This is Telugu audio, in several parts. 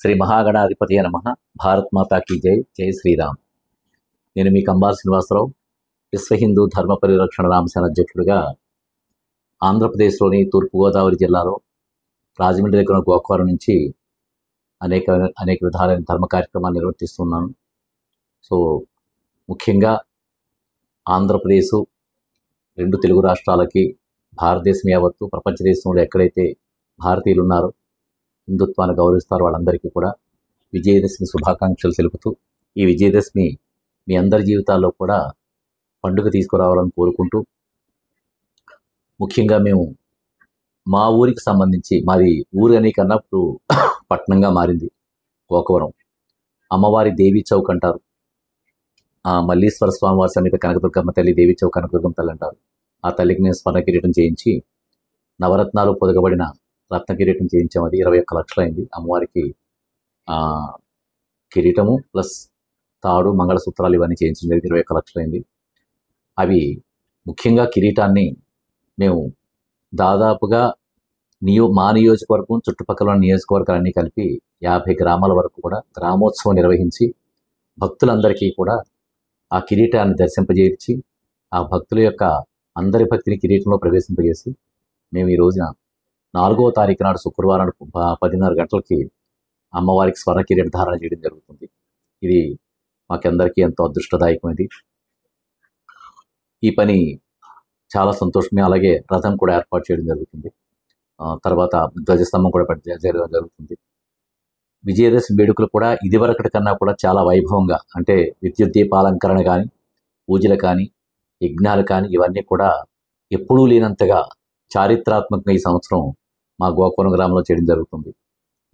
శ్రీ మహాగణాధిపతి నమః. భారత్ మాతా కీ జై. జై శ్రీరామ్. నేను మీ కంబాల శ్రీనివాసరావు, విశ్వ హిందూ ధర్మ పరిరక్షణ రామసేన అధ్యక్షుడిగా ఆంధ్రప్రదేశ్లోని తూర్పుగోదావరి జిల్లాలో రాజమండ్రి దగ్గర గోకవరం నుంచి అనేక విధాలైన ధర్మ కార్యక్రమాలు నిర్వర్తిస్తున్నాను. సో ముఖ్యంగా ఆంధ్రప్రదేశ్, రెండు తెలుగు రాష్ట్రాలకి, భారతదేశం యావత్తు, ప్రపంచ దేశంలో ఎక్కడైతే భారతీయులు ఉన్నారో, హిందుత్వాన్ని గౌరవిస్తారో వాళ్ళందరికీ కూడా విజయదశమి శుభాకాంక్షలు తెలుపుతూ, ఈ విజయదశమి మీ అందరి జీవితాల్లో కూడా పండుగ తీసుకురావాలని కోరుకుంటూ, ముఖ్యంగా మేము మా ఊరికి సంబంధించి, మాది ఊరు అని కన్నా ఇప్పుడు పట్టణంగా మారింది గోకవరం. అమ్మవారి దేవీ చౌక్ అంటారు, మల్లీశ్వర స్వామివారి సమేత కనకదుర్గమ్మ తల్లి, దేవీ చౌక్ కనకదుర్గమ్మ తల్లి అంటారు. ఆ తల్లికి మేము స్వర్ణ కిరీటం చేయించి, నవరత్నాలు పొదగబడిన రత్న కిరీటం చేయించాము. అది 21 లక్షలు అయింది. అమ్మవారికి కిరీటము ప్లస్ తాడు, మంగళసూత్రాలు ఇవన్నీ చేయించడం జరిగింది. 21 లక్షలు అయింది. అవి ముఖ్యంగా కిరీటాన్ని మేము దాదాపుగా మా నియోజకవర్గం, చుట్టుపక్కల ఉన్న నియోజకవర్గాలన్నీ కలిపి 50 గ్రామాల వరకు కూడా గ్రామోత్సవం నిర్వహించి, భక్తులందరికీ కూడా ఆ కిరీటాన్ని దర్శింపజేయించి, ఆ భక్తుల యొక్క అందరి భక్తిని కిరీటంలో ప్రవేశింపజేసి, మేము ఈ రోజున 4వ తారీఖు నాడు శుక్రవారం 10:30 గంటలకి అమ్మవారికి స్వర్ణ కిరీట ధారణ చేయడం జరుగుతుంది. ఇది మాకందరికీ ఎంతో అదృష్టదాయకమైనది. ఈ పని చాలా సంతోషమే. అలాగే రథం కూడా ఏర్పాటు చేయడం జరుగుతుంది. తర్వాత ధ్వజస్తంభం కూడా జరగడం జరుగుతుంది. విజయదశమి వేడుకలు కూడా ఇదివరకటి కన్నా కూడా చాలా వైభవంగా, అంటే విద్యుత్ దీపాలంకరణ కానీ, పూజలు కానీ, యజ్ఞాలు కానీ, ఇవన్నీ కూడా ఎప్పుడూ లేనంతగా చారిత్రాత్మకంగా ఈ సంవత్సరం మా గోకవరం గ్రామంలో చేయడం జరుగుతుంది.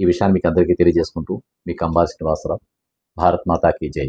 ఈ విషయాన్ని మీకు అందరికీ తెలియజేసుకుంటూ, మీ కంబాల శ్రీనివాసరావు. భారత్ మాతా కీ జై.